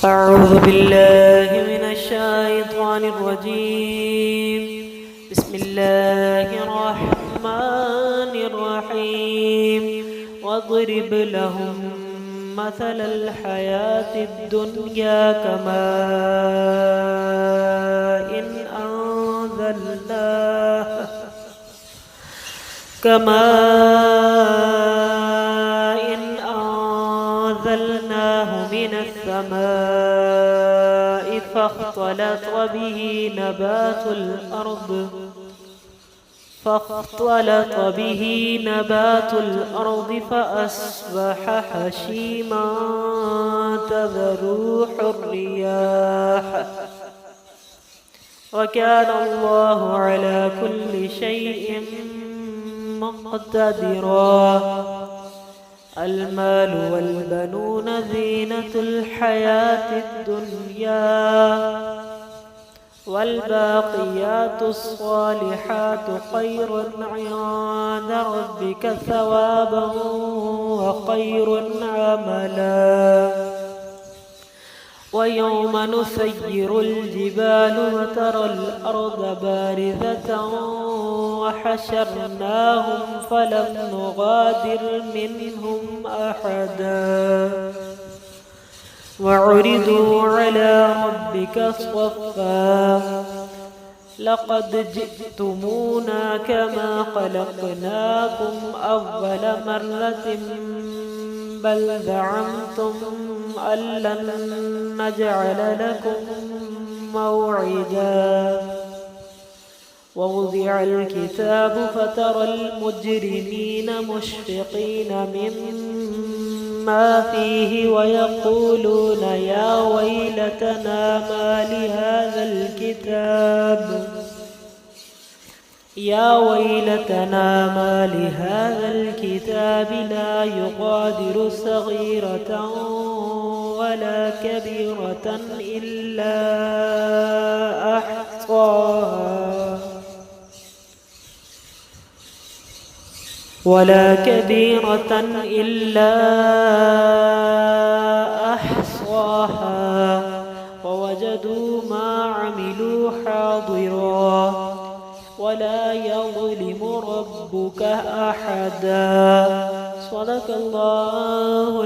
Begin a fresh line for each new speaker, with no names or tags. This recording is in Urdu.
أعوذ بالله من الشيطان الرجيم. بسم الله الرحمن الرحيم. واضرب لهم مثل الحياة الدنيا كماء أنزلناه من السماء فاختلط به نبات الأرض فأصبح هشيما تذروح الرياح وكان الله على كل شيء مقتدرا. المال والبنون زينة الحياة الدنيا والباقيات الصالحات خير عند ربك ثوابا وخير عملا. ويوم نسير الجبال وترى الأرض بارزة وحشرناهم فلم نغادر منهم أحدا وعرضوا على ربك صفا لقد جئتمونا كما خلقناكم أول مرة بل زعمتم أن لن نجعل لكم موعدا. ووضع الكتاب فترى المجرمين مشفقين مما فيه ويقولون يا ويلتنا ما لهذا الكتاب لا يغادر صغيرة ولا كبيرة إلا أحصاها ووجدوا ما عملوا حاضرا ولا يظلم ربك أحدا. صدق الله